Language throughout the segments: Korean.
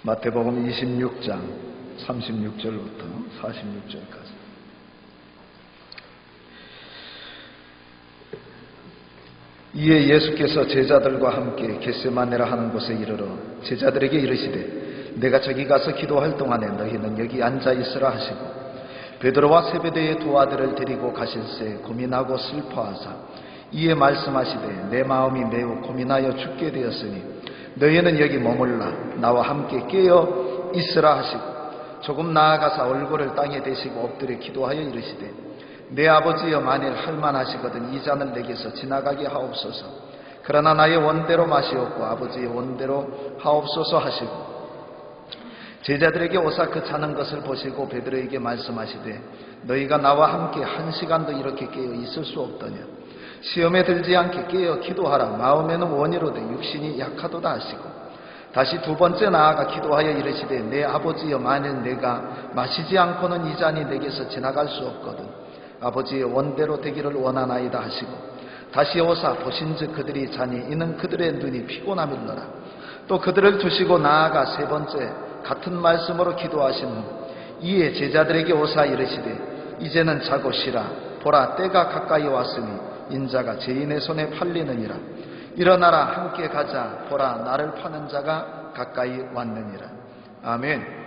마태복음 26장 36절부터 46절까지. 이에 예수께서 제자들과 함께 겟세마네라 하는 곳에 이르러 제자들에게 이르시되 내가 저기 가서 기도할 동안에 너희는 여기 앉아 있으라 하시고 베드로와 세베대의 두 아들을 데리고 가실새 고민하고 슬퍼하사 이에 말씀하시되 내 마음이 매우 고민하여 죽게 되었으니 너희는 여기 머물라 나와 함께 깨어 있으라 하시고 조금 나아가사 얼굴을 땅에 대시고 엎드려 기도하여 이르시되 내 아버지여 만일 할만하시거든 이 잔을 내게서 지나가게 하옵소서. 그러나 나의 원대로 마시옵고 아버지의 원대로 하옵소서 하시고 제자들에게 오사 그 차는 것을 보시고 베드로에게 말씀하시되 너희가 나와 함께 1시간도 이렇게 깨어 있을 수 없더냐. 시험에 들지 않게 깨어 기도하라. 마음에는 원이로되 육신이 약하도다 하시고 다시 두 번째 나아가 기도하여 이르시되 내 아버지여 만일 내가 마시지 않고는 이 잔이 내게서 지나갈 수 없거든 아버지의 원대로 되기를 원하나이다 하시고 다시 오사 보신즉 그들이 자니 이는 그들의 눈이 피곤함일러라. 또 그들을 두시고 나아가 세 번째 같은 말씀으로 기도하신 후 이에 제자들에게 오사 이르시되 이제는 자고 쉬라. 보라 때가 가까이 왔으니 인자가 죄인의 손에 팔리느니라. 일어나라 함께 가자. 보라 나를 파는 자가 가까이 왔느니라. 아멘.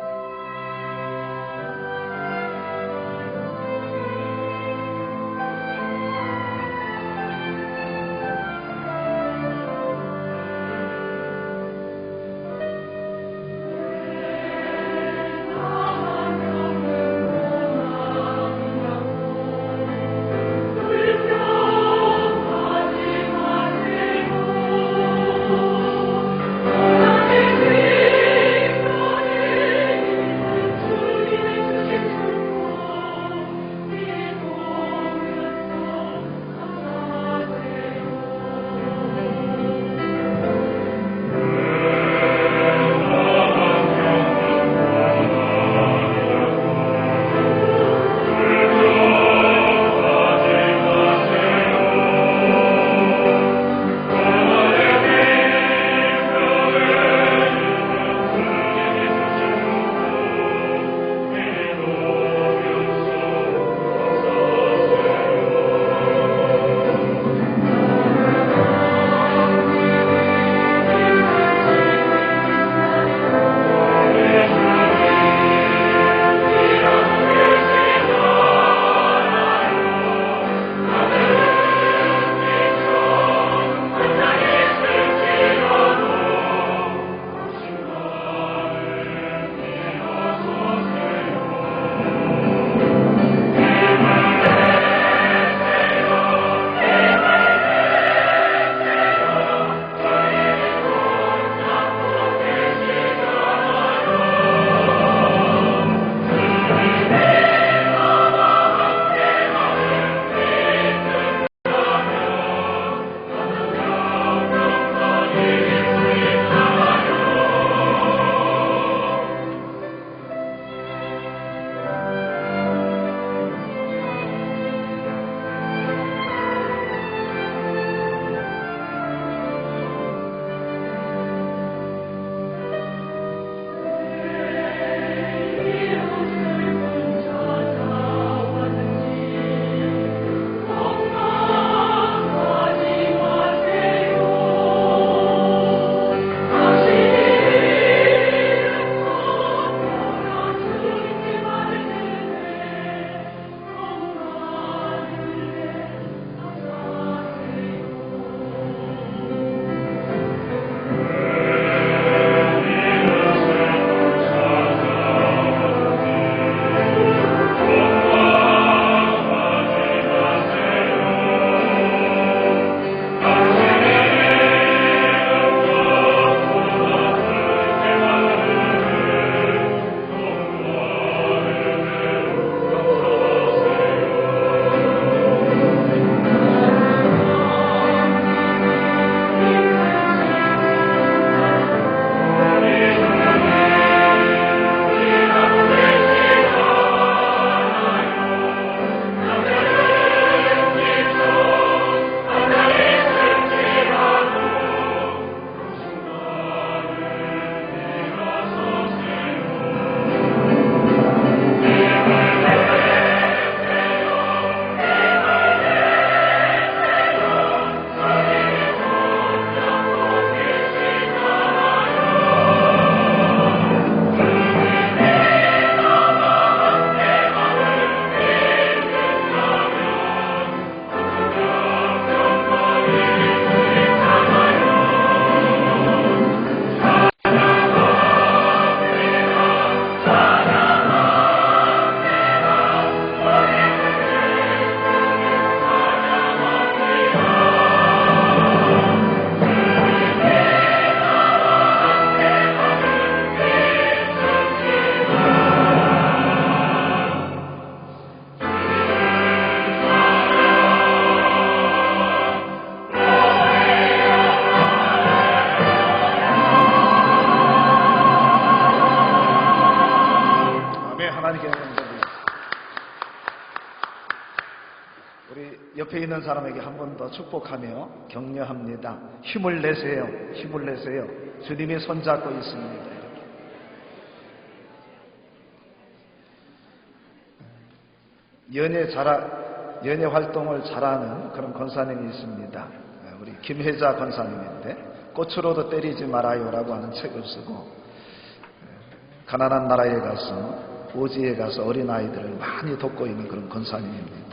Amen. 우리 옆에 있는 사람에게 한 번 더 축복하며 격려합니다. 힘을 내세요. 힘을 내세요. 주님이 손잡고 있습니다. 이렇게. 연예 활동을 잘하는 그런 권사님이 있습니다. 우리 김혜자 권사님인데 꽃으로도 때리지 말아요라고 하는 책을 쓰고 가난한 나라에 가서 오지에 가서 어린아이들을 많이 돕고 있는 그런 권사님입니다.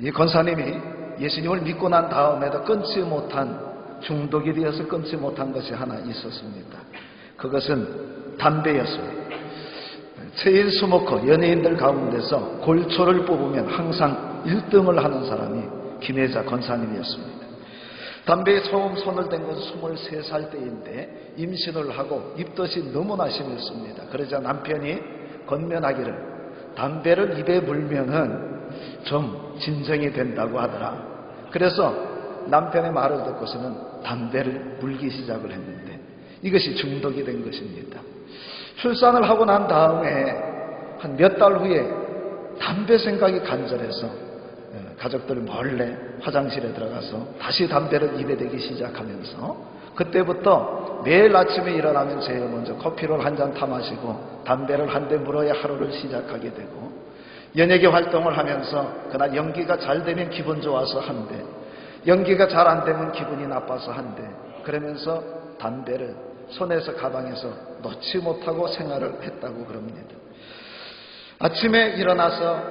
이 권사님이 예수님을 믿고 난 다음에도 끊지 못한, 중독이 되어서 끊지 못한 것이 하나 있었습니다. 그것은 담배였습니다. 체인 스모커 연예인들 가운데서 골초를 뽑으면 항상 1등을 하는 사람이 김혜자 권사님이었습니다. 담배에 처음 손을 댄 건 23살 때인데 임신을 하고 입덧이 너무나 심했습니다. 그러자 남편이 권면하기를 담배를 입에 물면은 좀 진정이 된다고 하더라. 그래서 남편의 말을 듣고서는 담배를 물기 시작을 했는데 이것이 중독이 된 것입니다. 출산을 하고 난 다음에 한 몇 달 후에 담배 생각이 간절해서 가족들 몰래 화장실에 들어가서 다시 담배를 입에 대기 시작하면서 그때부터 매일 아침에 일어나면 제일 먼저 커피를 한 잔 타 마시고 담배를 한 대 물어야 하루를 시작하게 되고, 연예계 활동을 하면서 그날 연기가 잘 되면 기분 좋아서 한 대, 연기가 잘 안 되면 기분이 나빠서 한 대, 그러면서 담배를 손에서 가방에서 놓지 못하고 생활을 했다고 그럽니다. 아침에 일어나서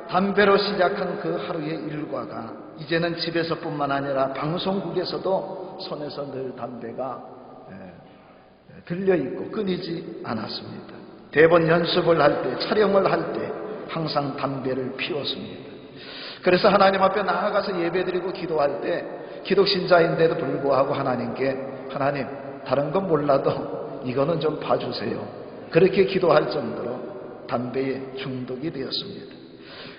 담배로 시작한 그 하루의 일과가 이제는 집에서뿐만 아니라 방송국에서도 손에서 늘 담배가 들려있고 끊이지 않았습니다. 대본 연습을 할 때, 촬영을 할 때 항상 담배를 피웠습니다. 그래서 하나님 앞에 나아가서 예배드리고 기도할 때 기독신자인데도 불구하고 하나님께, 하나님 다른 건 몰라도 이거는 좀 봐주세요, 그렇게 기도할 정도로 담배에 중독이 되었습니다.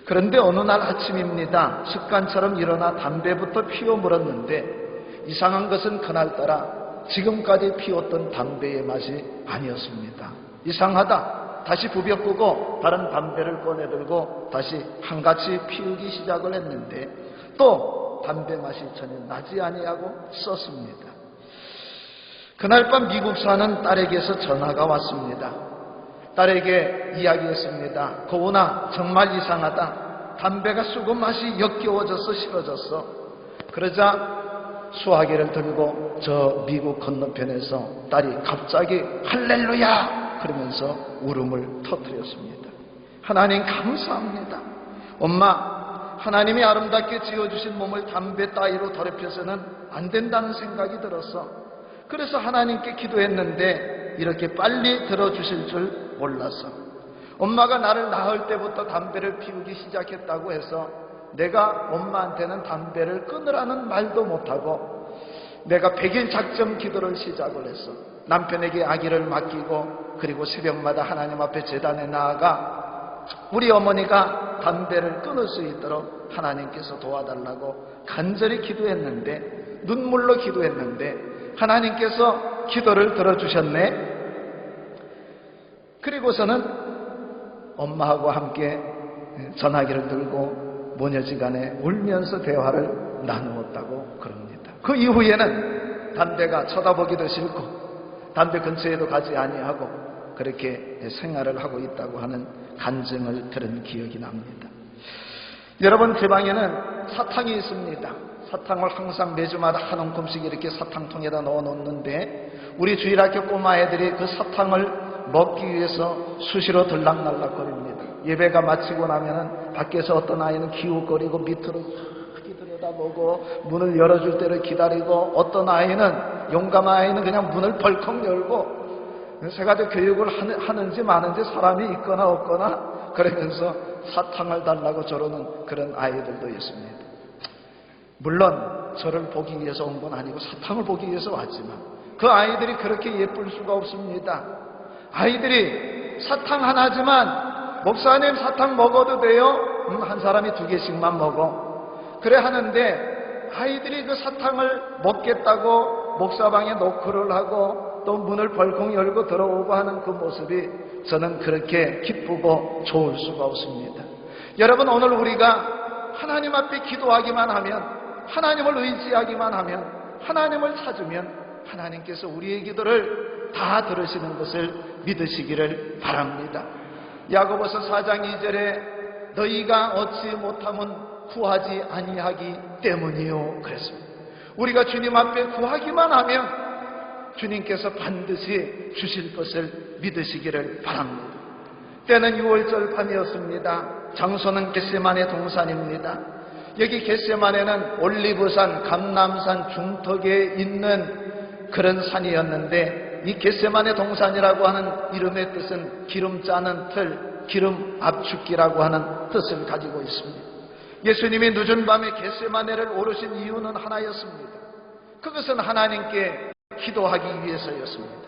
그런데 어느 날 아침입니다. 습관처럼 일어나 담배부터 피워 물었는데 이상한 것은 그날따라 지금까지 피웠던 담배의 맛이 아니었습니다. 이상하다. 다시 부벼 끄고 다른 담배를 꺼내들고 다시 한같이 피우기 시작을 했는데 또 담배 맛이 전혀 나지 아니하고 썼습니다. 그날 밤 미국 사는 딸에게서 전화가 왔습니다. 딸에게 이야기했습니다. 고은아, 정말 이상하다. 담배가 쓰고 맛이 역겨워져서 싫어졌어. 그러자 수화기를 들고 저 미국 건너편에서 딸이 갑자기 할렐루야 그러면서 울음을 터뜨렸습니다. 하나님 감사합니다. 엄마, 하나님이 아름답게 지어주신 몸을 담배 따위로 더럽혀서는 안 된다는 생각이 들었어. 그래서 하나님께 기도했는데 이렇게 빨리 들어주실 줄 몰랐어. 엄마가 나를 낳을 때부터 담배를 피우기 시작했다고 해서 내가 엄마한테는 담배를 끊으라는 말도 못하고 내가 100일 작정 기도를 시작을 했어. 남편에게 아기를 맡기고 그리고 새벽마다 하나님 앞에 제단에 나아가 우리 어머니가 담배를 끊을 수 있도록 하나님께서 도와달라고 간절히 기도했는데, 눈물로 기도했는데 하나님께서 기도를 들어주셨네. 그리고서는 엄마하고 함께 전화기를 들고 모녀지간에 울면서 대화를 나누었다고 그럽니다. 그 이후에는 담배가 쳐다보기도 싫고 담배 근처에도 가지 아니하고 그렇게 생활을 하고 있다고 하는 간증을 들은 기억이 납니다. 여러분, 제 방에는 사탕이 있습니다. 사탕을 항상 매주마다 한 움큼씩 이렇게 사탕통에다 넣어 놓는데 우리 주일학교 꼬마 애들이 그 사탕을 먹기 위해서 수시로 들락날락거립니다. 예배가 마치고 나면은 밖에서 어떤 아이는 기웃거리고 밑으로 크게 들여다보고 문을 열어줄 때를 기다리고, 어떤 아이는, 용감한 아이는 그냥 문을 벌컥 열고 세가지 교육을 하는지 마는지 사람이 있거나 없거나 그러면서 사탕을 달라고 저러는 그런 아이들도 있습니다. 물론 저를 보기 위해서 온 건 아니고 사탕을 보기 위해서 왔지만 그 아이들이 그렇게 예쁠 수가 없습니다. 아이들이 사탕 하나지만 목사님 사탕 먹어도 돼요? 한 사람이 2개씩만 먹어. 그래 하는데 아이들이 그 사탕을 먹겠다고 목사방에 노크를 하고 또 문을 벌컥 열고 들어오고 하는 그 모습이 저는 그렇게 기쁘고 좋을 수가 없습니다. 여러분, 오늘 우리가 하나님 앞에 기도하기만 하면, 하나님을 의지하기만 하면, 하나님을 찾으면 하나님께서 우리의 기도를 다 들으시는 것을 믿으시기를 바랍니다. 야고보서 4장 2절에 너희가 얻지 못하면 구하지 아니하기 때문이요 그랬습니다. 우리가 주님 앞에 구하기만 하면 주님께서 반드시 주실 것을 믿으시기를 바랍니다. 때는 6월절 밤이었습니다. 장소는 겟세마네 동산입니다. 여기 겟세마네는 올리브산, 감람산 중턱에 있는 그런 산이었는데, 이 겟세마네 동산이라고 하는 이름의 뜻은 기름 짜는 틀, 기름 압축기라고 하는 뜻을 가지고 있습니다. 예수님이 늦은 밤에 겟세마네를 오르신 이유는 하나였습니다. 그것은 하나님께 기도하기 위해서였습니다.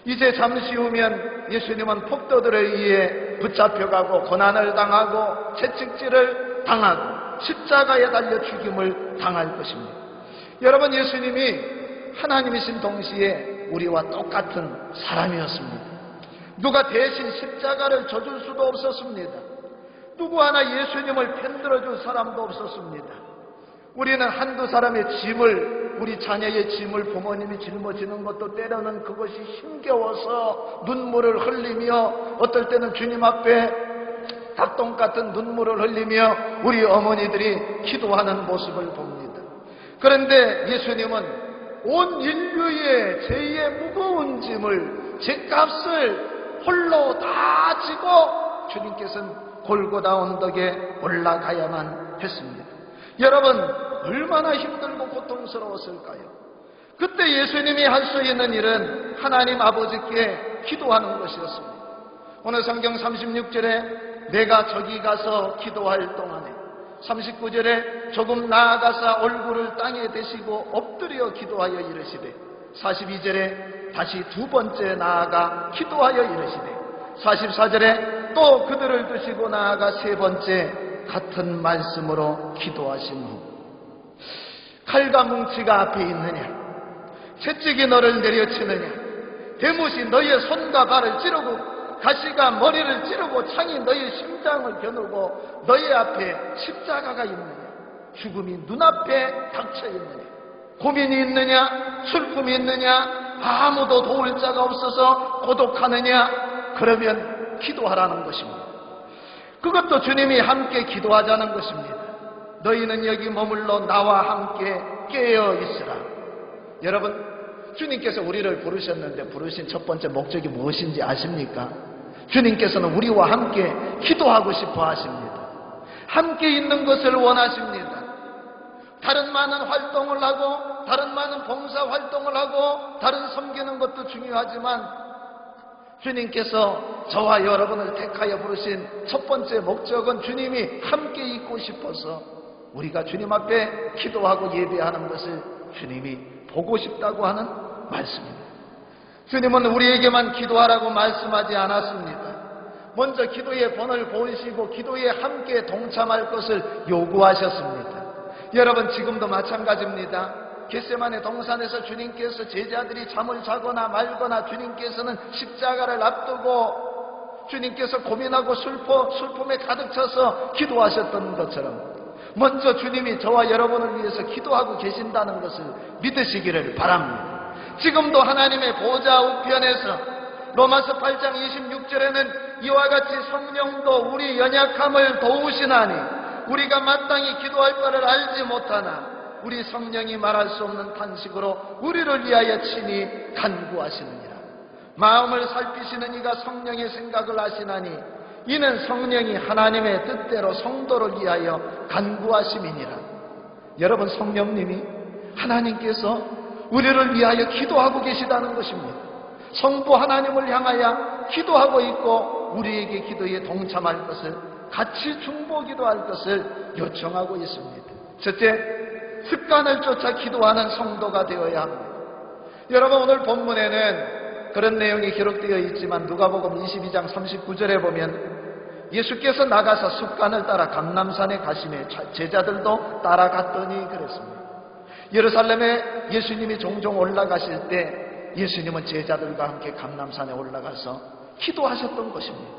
이제 잠시 후면 예수님은 폭도들에 의해 붙잡혀가고 고난을 당하고 채찍질을 당하고 십자가에 달려 죽임을 당할 것입니다. 여러분, 예수님이 하나님이신 동시에 우리와 똑같은 사람이었습니다. 누가 대신 십자가를 져줄 수도 없었습니다. 누구 하나 예수님을 편들어줄 사람도 없었습니다. 우리는 한두 사람의 짐을, 우리 자녀의 짐을 부모님이 짊어지는 것도 때로는 그것이 힘겨워서 눈물을 흘리며, 어떨 때는 주님 앞에 닭똥 같은 눈물을 흘리며 우리 어머니들이 기도하는 모습을 봅니다. 그런데 예수님은 온 인류의 죄의 무거운 짐을, 죄값을 홀로 다 지고 주님께서는 골고다 언덕에 올라가야만 했습니다. 여러분, 얼마나 힘들고 고통스러웠을까요? 그때 예수님이 할 수 있는 일은 하나님 아버지께 기도하는 것이었습니다. 오늘 성경 36절에 내가 저기 가서 기도할 동안에, 39절에 조금 나아가서 얼굴을 땅에 대시고 엎드려 기도하여 이르시되, 42절에 다시 두 번째 나아가 기도하여 이르시되, 44절에 또 그들을 두시고 나아가 세 번째 같은 말씀으로 기도하신 후, 칼과 뭉치가 앞에 있느냐, 채찍이 너를 내려치느냐, 대못이 너의 손과 발을 찌르고 가시가 머리를 찌르고 창이 너의 심장을 겨누고 너의 앞에 십자가가 있느냐, 죽음이 눈앞에 닥쳐 있느냐, 고민이 있느냐, 슬픔이 있느냐, 아무도 도울 자가 없어서 고독하느냐, 그러면 기도하라는 것입니다. 그것도 주님이 함께 기도하자는 것입니다. 너희는 여기 머물러 나와 함께 깨어 있으라. 여러분, 주님께서 우리를 부르셨는데 부르신 첫 번째 목적이 무엇인지 아십니까? 주님께서는 우리와 함께 기도하고 싶어 하십니다. 함께 있는 것을 원하십니다. 다른 많은 활동을 하고, 다른 많은 봉사 활동을 하고, 다른 섬기는 것도 중요하지만 주님께서 저와 여러분을 택하여 부르신 첫 번째 목적은 주님이 함께 있고 싶어서 우리가 주님 앞에 기도하고 예배하는 것을 주님이 보고 싶다고 하는 말씀입니다. 주님은 우리에게만 기도하라고 말씀하지 않았습니다. 먼저 기도의 본을 보이시고 기도에 함께 동참할 것을 요구하셨습니다. 여러분, 지금도 마찬가지입니다. 겟세마네 동산에서 주님께서 제자들이 잠을 자거나 말거나, 주님께서는 십자가를 앞두고 주님께서 고민하고 슬픔에 가득 차서 기도하셨던 것처럼 먼저 주님이 저와 여러분을 위해서 기도하고 계신다는 것을 믿으시기를 바랍니다. 지금도 하나님의 보좌 우편에서 로마서 8장 26절에는 이와 같이 성령도 우리 연약함을 도우시나니 우리가 마땅히 기도할 바를 알지 못하나 우리 성령이 말할 수 없는 탄식으로 우리를 위하여 친히 간구하시느니라. 마음을 살피시는 이가 성령의 생각을 아시나니 이는 성령이 하나님의 뜻대로 성도를 위하여 간구하심이니라. 여러분, 성령님이, 하나님께서 우리를 위하여 기도하고 계시다는 것입니다. 성부 하나님을 향하여 기도하고 있고 우리에게 기도에 동참할 것을, 같이 중보기도할 것을 요청하고 있습니다. 첫째, 습관을 쫓아 기도하는 성도가 되어야 합니다. 여러분, 오늘 본문에는 그런 내용이 기록되어 있지만 누가복음 22장 39절에 보면 예수께서 나가서 습관을 따라 감람산에 가시매 제자들도 따라갔더니 그랬습니다. 예루살렘에 예수님이 종종 올라가실 때 예수님은 제자들과 함께 감람산에 올라가서 기도하셨던 것입니다.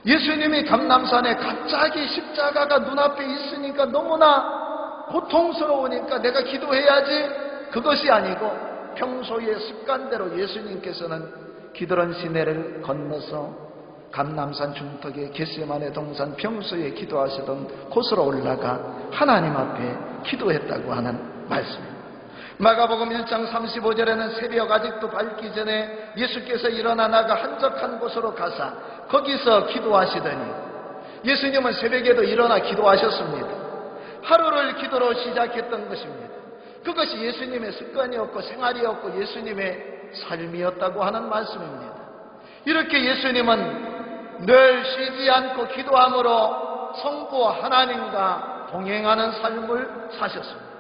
예수님이 감람산에 갑자기 십자가가 눈앞에 있으니까 너무나 고통스러우니까 내가 기도해야지, 그것이 아니고 평소의 습관대로 예수님께서는 기드론 시내를 건너서 감람산 중턱에 겟세마네 동산 평소에 기도하시던 곳으로 올라가 하나님 앞에 기도했다고 하는 말씀입니다. 마가복음 1장 35절에는 새벽 아직도 밝기 전에 예수께서 일어나 나가 한적한 곳으로 가사 거기서 기도하시더니, 예수님은 새벽에도 일어나 기도하셨습니다. 하루를 기도로 시작했던 것입니다. 그것이 예수님의 습관이었고 생활이었고 예수님의 삶이었다고 하는 말씀입니다. 이렇게 예수님은 늘 쉬지 않고 기도함으로 성부 하나님과 동행하는 삶을 사셨습니다.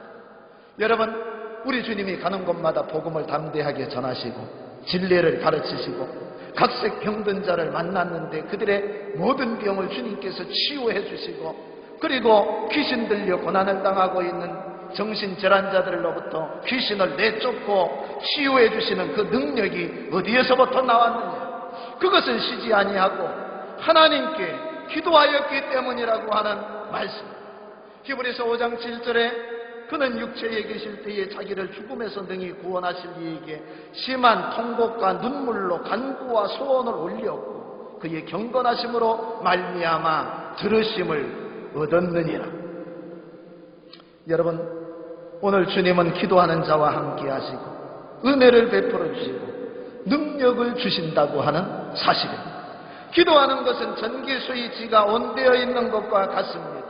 여러분, 우리 주님이 가는 곳마다 복음을 담대하게 전하시고 진리를 가르치시고 각색 병든 자를 만났는데 그들의 모든 병을 주님께서 치유해 주시고, 그리고 귀신 들려 고난을 당하고 있는 정신질환자들로부터 귀신을 내쫓고 치유해 주시는 그 능력이 어디에서부터 나왔느냐? 그것을 쉬지 아니하고 하나님께 기도하였기 때문이라고 하는 말씀. 히브리서 5장 7절에 그는 육체에 계실 때에 자기를 죽음에서 능히 구원하실 이에게 심한 통곡과 눈물로 간구와 소원을 올렸고 그의 경건하심으로 말미암아 들으심을 얻었느니라. 여러분, 오늘 주님은 기도하는 자와 함께 하시고 은혜를 베풀어 주시고 능력을 주신다고 하는 사실입니다. 기도하는 것은 전기 스위치가 온되어 있는 것과 같습니다.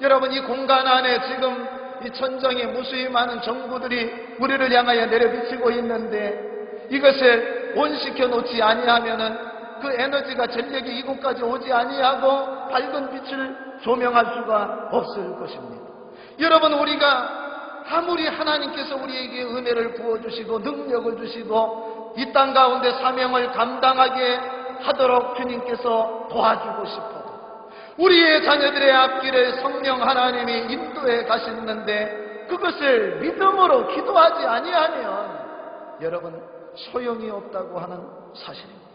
여러분, 이 공간 안에 지금 이 천정에 무수히 많은 정부들이 우리를 향하여 내려비치고 있는데 이것을 온시켜 놓지 아니하면은 그 에너지가 전력이 이곳까지 오지 아니하고 밝은 빛을 조명할 수가 없을 것입니다. 여러분, 우리가 아무리 하나님께서 우리에게 은혜를 부어주시고 능력을 주시고 이 땅 가운데 사명을 감당하게 하도록 주님께서 도와주고 싶어도 우리의 자녀들의 앞길을 성령 하나님이 인도해 가시는데 그것을 믿음으로 기도하지 아니하면 여러분 소용이 없다고 하는 사실입니다.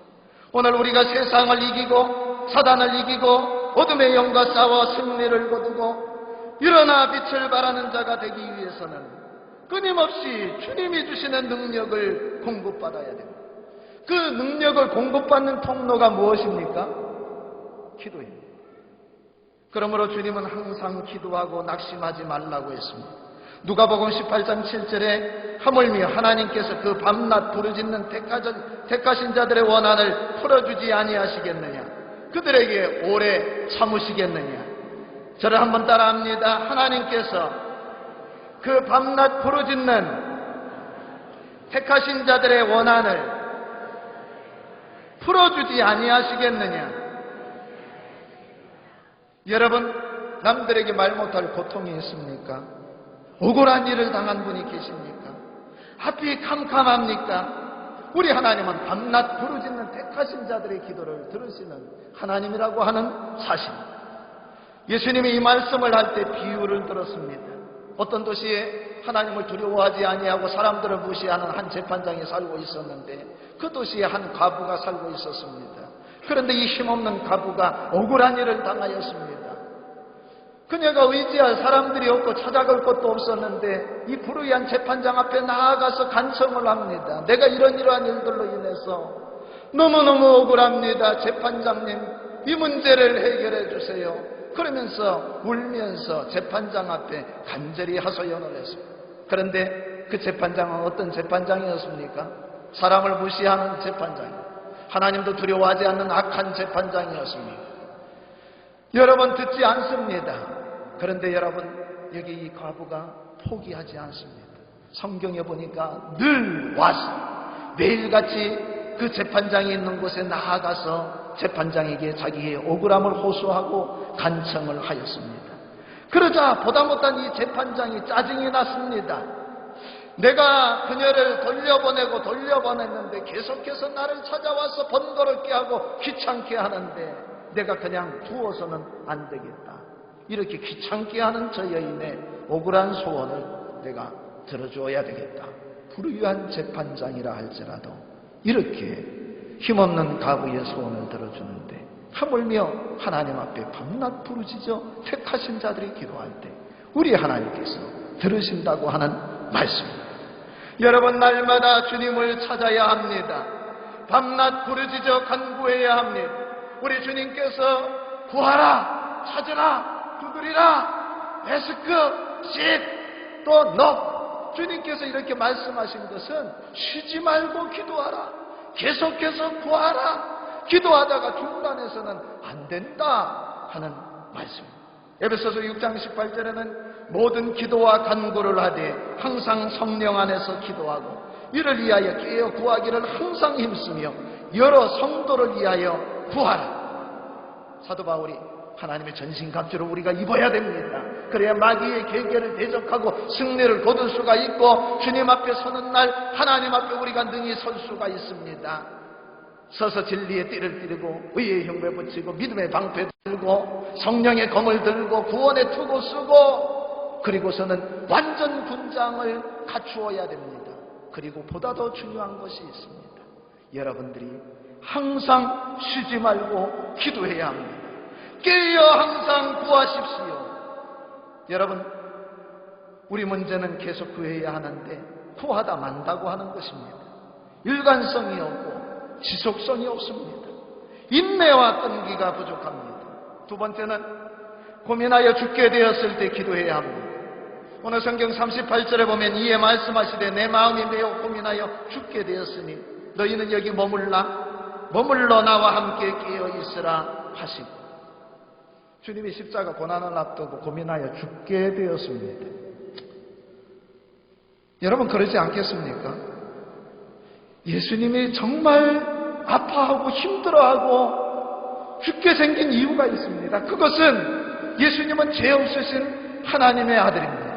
오늘 우리가 세상을 이기고 사단을 이기고 어둠의 영과 싸워 승리를 거두고 일어나 빛을 발하는 자가 되기 위해서는 끊임없이 주님이 주시는 능력을 공급받아야 됩니다. 그 능력을 공급받는 통로가 무엇입니까? 기도입니다. 그러므로 주님은 항상 기도하고 낙심하지 말라고 했습니다. 누가복음 18장 7절에 하물며 하나님께서 그 밤낮 부르짖는 택하신 자들의 원한을 풀어주지 아니하시겠느냐? 그들에게 오래 참으시겠느냐? 저를 한번 따라합니다. 하나님께서 그 밤낮 부르짖는 택하신 자들의 원한을 풀어주지 아니하시겠느냐? 여러분, 남들에게 말 못할 고통이 있습니까? 억울한 일을 당한 분이 계십니까? 앞이 캄캄합니까? 우리 하나님은 밤낮 부르짖는 택하신 자들의 기도를 들으시는 하나님이라고 하는 사실. 예수님이 이 말씀을 할 때 비유를 들었습니다. 어떤 도시에 하나님을 두려워하지 아니하고 사람들을 무시하는 한 재판장이 살고 있었는데 그 도시에 한 과부가 살고 있었습니다. 그런데 이 힘없는 과부가 억울한 일을 당하였습니다. 그녀가 의지할 사람들이 없고 찾아갈 것도 없었는데 이 불의한 재판장 앞에 나아가서 간청을 합니다. 내가 이러한 일들로 인해서 너무너무 억울합니다. 재판장님, 이 문제를 해결해 주세요. 그러면서 울면서 재판장 앞에 간절히 하소연을 했습니다. 그런데 그 재판장은 어떤 재판장이었습니까? 사람을 무시하는 재판장이었습니다. 하나님도 두려워하지 않는 악한 재판장이었습니다. 여러분, 듣지 않습니다. 그런데 여러분, 여기 이 과부가 포기하지 않습니다. 성경에 보니까 늘 와서 매일같이 그 재판장이 있는 곳에 나아가서 재판장에게 자기의 억울함을 호소하고 간청을 하였습니다. 그러자 보다 못한 이 재판장이 짜증이 났습니다. 내가 그녀를 돌려보냈는데 계속해서 나를 찾아와서 번거롭게 하고 귀찮게 하는데 내가 그냥 두어서는 안 되겠다. 이렇게 귀찮게 하는 저 여인의 억울한 소원을 내가 들어줘야 되겠다. 불의한 재판장이라 할지라도 이렇게 힘없는 과부의 소원을 들어주는데 하물며 하나님 앞에 밤낮 부르짖어 택하신 자들이 기도할 때 우리 하나님께서 들으신다고 하는 말씀입니다. 여러분, 날마다 주님을 찾아야 합니다. 밤낮 부르짖어 간구해야 합니다. 우리 주님께서 구하라, 찾으라, 두드리라, 에스크, 씩, 또 넉, 주님께서 이렇게 말씀하신 것은 쉬지 말고 기도하라, 계속해서 구하라, 기도하다가 중단해서는 안 된다 하는 말씀입니다. 에베소서 6장 18절에는 모든 기도와 간구를 하되 항상 성령 안에서 기도하고 이를 위하여 깨어 구하기를 항상 힘쓰며 여러 성도를 위하여 구하라. 사도 바울이 하나님의 전신갑주를 우리가 입어야 됩니다. 그래야 마귀의 계계를 대적하고 승리를 거둘 수가 있고 주님 앞에 서는 날 하나님 앞에 우리가 능히 설 수가 있습니다. 서서 진리의 띠를 띠르고 의의 흉배 붙이고 믿음의 방패 들고 성령의 검을 들고 구원의 투구 쓰고 그리고서는 완전 군장을 갖추어야 됩니다. 그리고 보다 더 중요한 것이 있습니다. 여러분들이 항상 쉬지 말고 기도해야 합니다. 깨어 항상 구하십시오. 여러분, 우리 문제는 계속 구해야 하는데 구하다 만다고 하는 것입니다. 일관성이 없고 지속성이 없습니다. 인내와 끈기가 부족합니다. 두 번째는 고민하여 죽게 되었을 때 기도해야 합니다. 오늘 성경 38절에 보면 이에 말씀하시되 내 마음이 매우 고민하여 죽게 되었으니 너희는 여기 머물러 나와 함께 깨어 있으라 하시고, 주님이 십자가 고난을 앞두고 고민하여 죽게 되었습니다. 여러분, 그러지 않겠습니까? 예수님이 정말 아파하고 힘들어하고 죽게 생긴 이유가 있습니다. 그것은 예수님은 죄 없으신 하나님의 아들입니다.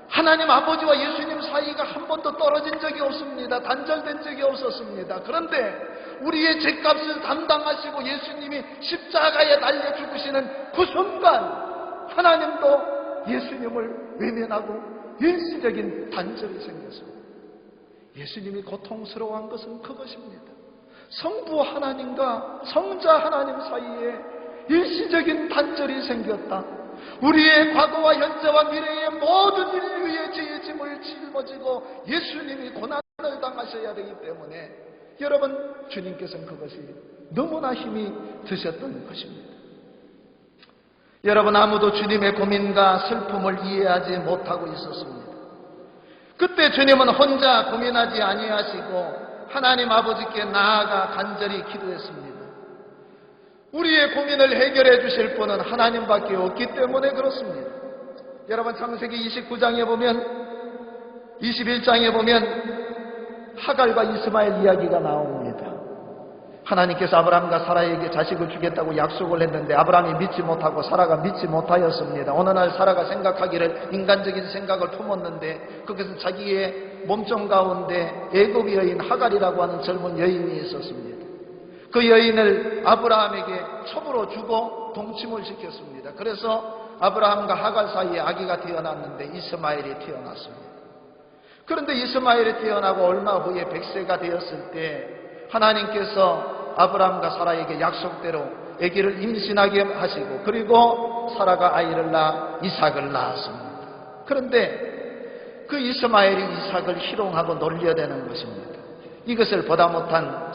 하나님 아버지와 예수님 사이가 한 번도 떨어진 적이 없습니다. 단절된 적이 없었습니다. 그런데 우리의 죄값을 담당하시고 예수님이 십자가에 달려 죽으시는 그 순간 하나님도 예수님을 외면하고 일시적인 단절이 생겼습니다. 예수님이 고통스러워한 것은 그것입니다. 성부 하나님과 성자 하나님 사이에 일시적인 단절이 생겼다. 우리의 과거와 현재와 미래의 모든 인류의 죄의 짐을 짊어지고 예수님이 고난을 당하셔야 되기 때문에 여러분, 주님께서는 그것이 너무나 힘이 드셨던 것입니다. 여러분, 아무도 주님의 고민과 슬픔을 이해하지 못하고 있었습니다. 그때 주님은 혼자 고민하지 아니하시고 하나님 아버지께 나아가 간절히 기도했습니다. 우리의 고민을 해결해 주실 분은 하나님밖에 없기 때문에 그렇습니다. 여러분, 창세기 29장에 보면 21장에 보면 하갈과 이스마엘 이야기가 나옵니다. 하나님께서 아브라함과 사라에게 자식을 주겠다고 약속을 했는데 아브라함이 믿지 못하고 사라가 믿지 못하였습니다. 어느 날 사라가 생각하기를 인간적인 생각을 품었는데 그것은 자기의 몸종 가운데 애굽 여인 하갈이라고 하는 젊은 여인이 있었습니다. 그 여인을 아브라함에게 첩으로 주고 동침을 시켰습니다. 그래서 아브라함과 하갈 사이에 아기가 태어났는데 이스마엘이 태어났습니다. 그런데 이스마엘이 태어나고 얼마 후에 100세가 되었을 때 하나님께서 아브라함과 사라에게 약속대로 아기를 임신하게 하시고 그리고 사라가 아이를 낳아 이삭을 낳았습니다. 그런데 그 이스마엘이 이삭을 희롱하고 놀려대는 것입니다. 이것을 보다 못한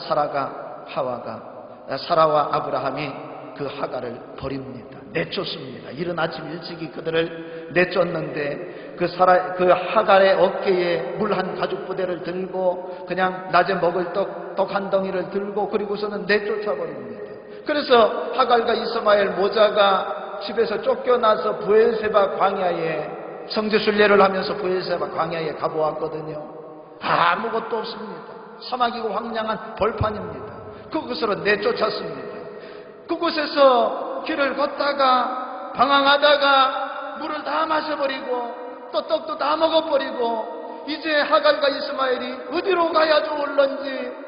사라와 아브라함이 그 하갈을 버립니다. 내쫓습니다. 이른 아침 일찍이 그들을 내쫓는데 그 하갈의 어깨에 물 한 가죽 부대를 들고 그냥 낮에 먹을 떡 한 덩이를 들고 그리고서는 내쫓아버립니다. 그래서 하갈과 이스마엘 모자가 집에서 쫓겨나서 브엘세바 광야에 성지순례를 하면서 브엘세바 광야에 가보았거든요. 아무것도 없습니다. 사막이고 황량한 벌판입니다. 그곳으로 내쫓았습니다. 그곳에서 길을 걷다가 방황하다가 물을 다 마셔버리고 또 떡도 다 먹어버리고 이제 하갈과 이스마엘이 어디로 가야 좋을런지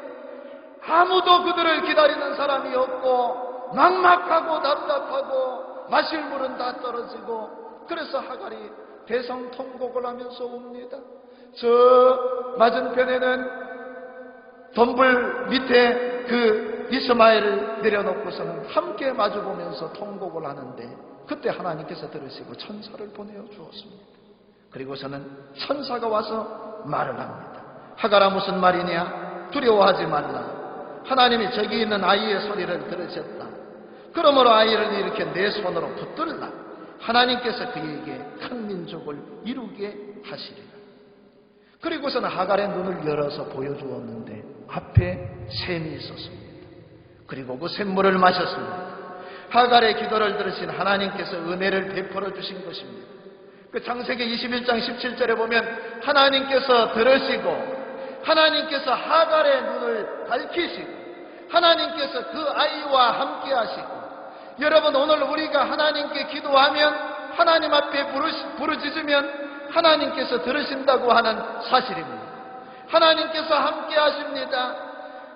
아무도 그들을 기다리는 사람이 없고 막막하고 답답하고 마실 물은 다 떨어지고 그래서 하갈이 대성통곡을 하면서 옵니다. 저 맞은편에는 덤불 밑에 그 이스마엘을 내려놓고서는 함께 마주보면서 통곡을 하는데 그때 하나님께서 들으시고 천사를 보내어 주었습니다. 그리고서는 천사가 와서 말을 합니다. 하갈아, 무슨 말이냐? 두려워하지 말라. 하나님이 저기 있는 아이의 소리를 들으셨다. 그러므로 아이를 이렇게 내 손으로 붙들라. 하나님께서 그에게 큰 민족을 이루게 하시리라. 그리고서는 하갈의 눈을 열어서 보여주었는데 앞에 샘이 있었습니다. 그리고 그 샘물을 마셨습니다. 하갈의 기도를 들으신 하나님께서 은혜를 베풀어 주신 것입니다. 그 창세기 21장 17절에 보면 하나님께서 들으시고 하나님께서 하갈의 눈을 밝히시고 하나님께서 그 아이와 함께 하시고, 여러분 오늘 우리가 하나님께 기도하면 하나님 앞에 부르짖으면 하나님께서 들으신다고 하는 사실입니다. 하나님께서 함께 하십니다.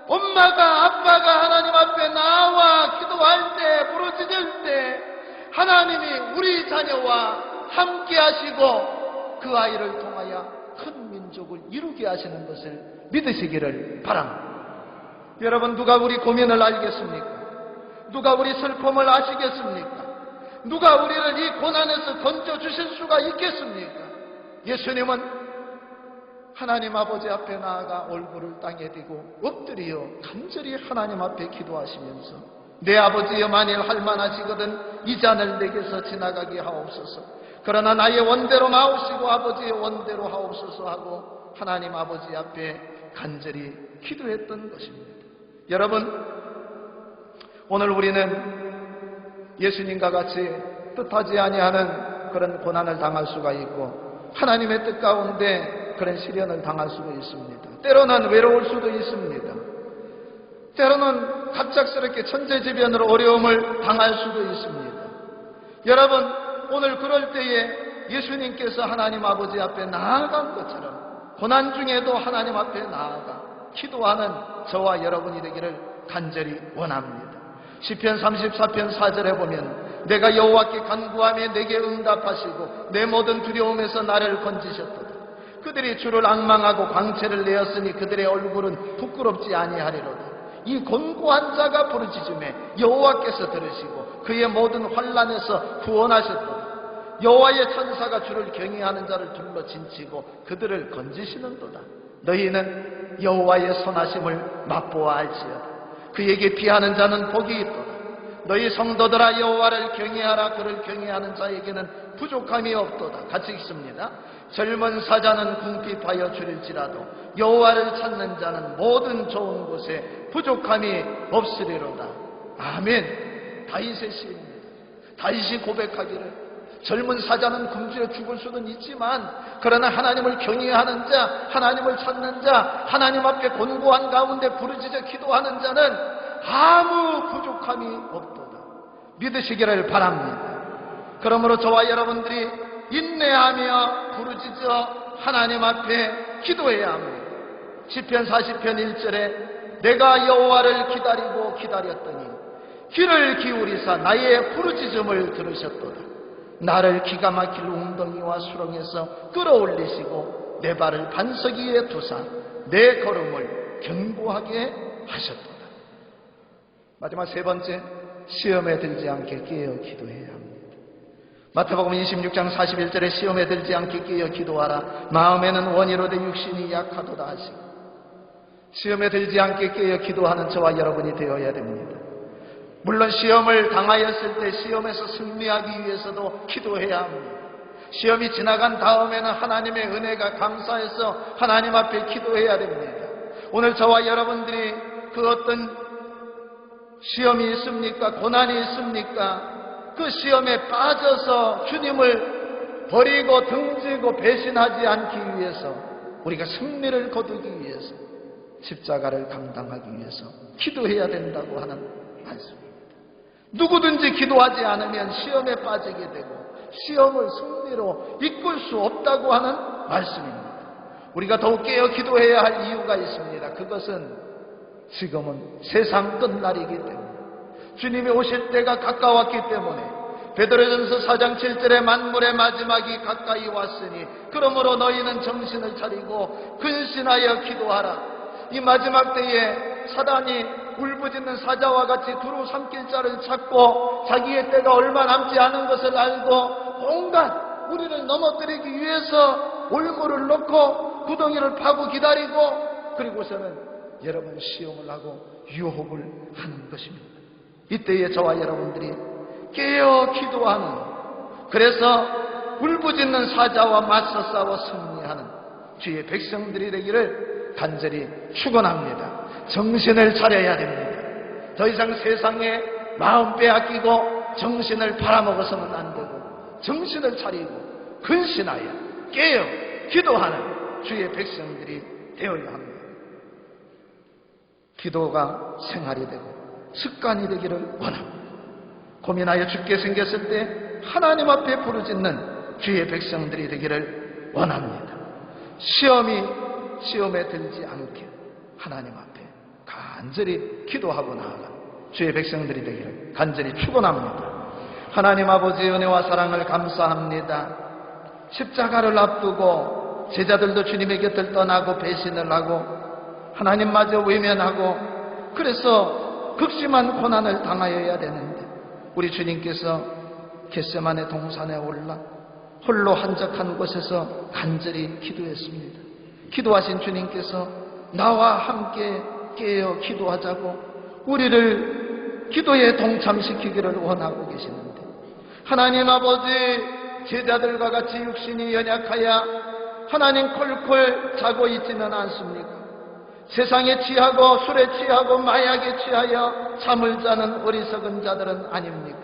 엄마가 아빠가 하나님 앞에 나와 기도할 때 부르짖을 때 하나님이 우리 자녀와 함께 하시고 그 아이를 통하여 큰 민족을 이루게 하시는 것을 믿으시기를 바랍니다. 여러분, 누가 우리 고민을 알겠습니까? 누가 우리 슬픔을 아시겠습니까? 누가 우리를 이 고난에서 건져주실 수가 있겠습니까? 예수님은 하나님 아버지 앞에 나아가 얼굴을 땅에 대고 엎드려 간절히 하나님 앞에 기도하시면서 내 아버지여, 만일 할만하시거든 이 잔을 내게서 지나가게 하옵소서. 그러나 나의 원대로 마옵시고 아버지의 원대로 하옵소서 하고 하나님 아버지 앞에 간절히 기도했던 것입니다. 여러분, 오늘 우리는 예수님과 같이 뜻하지 아니하는 그런 고난을 당할 수가 있고 하나님의 뜻 가운데 그런 시련을 당할 수도 있습니다. 때로는 외로울 수도 있습니다. 때로는 갑작스럽게 천재지변으로 어려움을 당할 수도 있습니다. 여러분, 오늘 그럴 때에 예수님께서 하나님 아버지 앞에 나아간 것처럼 고난 중에도 하나님 앞에 나아가 기도하는 저와 여러분이 되기를 간절히 원합니다. 시편 34편 4절에 보면 내가 여호와께 간구하며 내게 응답하시고 내 모든 두려움에서 나를 건지셨도다. 그들이 주를 앙망하고 광채를 내었으니 그들의 얼굴은 부끄럽지 아니하리로다. 이 곤고한 자가 부르짖음에 여호와께서 들으시고 그의 모든 환난에서 구원하셨도다. 여호와의 천사가 주를 경외하는 자를 둘러 진치고 그들을 건지시는도다. 너희는 여호와의 선하심을 맛보아 알지어다. 그에게 피하는 자는 복이 있도다. 너희 성도들아, 여호와를 경외하라. 그를 경외하는 자에게는 부족함이 없도다. 같이 읽습니다. 젊은 사자는 궁핍하여 줄일지라도 여호와를 찾는 자는 모든 좋은 곳에 부족함이 없으리로다. 아멘. 다윗의 시입니다. 다윗이 고백하기를 젊은 사자는 궁지에 죽을 수는 있지만 그러나 하나님을 경외하는 자, 하나님을 찾는 자, 하나님 앞에 곤고한 가운데 부르짖어 기도하는 자는 아무 부족함이 없도다. 믿으시기를 바랍니다. 그러므로 저와 여러분들이 인내하며 부르짖어 하나님 앞에 기도해야 합니다. 시편 40편 1절에 내가 여호와를 기다리고 기다렸더니 귀를 기울이사 나의 부르짖음을 들으셨도다. 나를 기가 막힐 웅덩이와 수렁에서 끌어올리시고 내 발을 반석 위에 두사 내 걸음을 견고하게 하셨도다. 마지막 세 번째, 시험에 들지 않게 깨어 기도해야 합니다. 마태복음 26장 41절에 시험에 들지 않게 깨어 기도하라. 마음에는 원이로되 육신이 약하도다 하시고, 시험에 들지 않게 깨어 기도하는 저와 여러분이 되어야 됩니다. 물론 시험을 당하였을 때 시험에서 승리하기 위해서도 기도해야 합니다. 시험이 지나간 다음에는 하나님의 은혜가 감사해서 하나님 앞에 기도해야 됩니다. 오늘 저와 여러분들이 그 어떤 시험이 있습니까? 고난이 있습니까? 그 시험에 빠져서 주님을 버리고 등지고 배신하지 않기 위해서, 우리가 승리를 거두기 위해서, 십자가를 감당하기 위해서 기도해야 된다고 하는 말씀입니다. 누구든지 기도하지 않으면 시험에 빠지게 되고 시험을 승리로 이끌 수 없다고 하는 말씀입니다. 우리가 더욱 깨어 기도해야 할 이유가 있습니다. 그것은 지금은 세상 끝날이기 때문에, 주님이 오실 때가 가까웠기 때문에, 베드로전서 4장 7절에 만물의 마지막이 가까이 왔으니 그러므로 너희는 정신을 차리고 근신하여 기도하라. 이 마지막 때에 사단이 울부짖는 사자와 같이 두루 삼킬 자를 찾고 자기의 때가 얼마 남지 않은 것을 알고 온갖 우리를 넘어뜨리기 위해서 올무를 놓고 구덩이를 파고 기다리고 그리고서는 여러분 시험을 하고 유혹을 하는 것입니다. 이때에 저와 여러분들이 깨어 기도하는, 그래서 울부짖는 사자와 맞서 싸워 승리하는 주의 백성들이 되기를 간절히 축원합니다. 정신을 차려야 됩니다. 더 이상 세상에 마음 빼앗기고 정신을 팔아먹어서는 안 되고 정신을 차리고 근신하여 깨어 기도하는 주의 백성들이 되어야 합니다. 기도가 생활이 되고 습관이 되기를 원합니다. 고민하여 죽게 생겼을 때 하나님 앞에 부르짖는 주의 백성들이 되기를 원합니다. 시험에 들지 않게 하나님 앞에 간절히 기도하고 나아가 주의 백성들이 되기를 간절히 축원합니다. 하나님 아버지의 은혜와 사랑을 감사합니다. 십자가를 앞두고 제자들도 주님의 곁을 떠나고 배신을 하고 하나님마저 외면하고 그래서 극심한 고난을 당하여야 되는데 우리 주님께서 겟세마네 동산에 올라 홀로 한적한 곳에서 간절히 기도했습니다. 기도하신 주님께서 나와 함께 깨어 기도하자고 우리를 기도에 동참시키기를 원하고 계시는데 하나님 아버지, 제자들과 같이 육신이 연약하여 하나님 콜콜 자고 있지는 않습니까? 세상에 취하고 술에 취하고 마약에 취하여 잠을 자는 어리석은 자들은 아닙니까?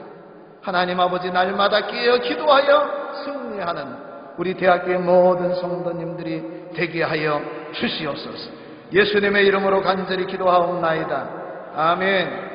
하나님 아버지, 날마다 깨어 기도하여 승리하는 우리 대학교의 모든 성도님들이 되게 하여 주시옵소서. 예수님의 이름으로 간절히 기도하옵나이다. 아멘.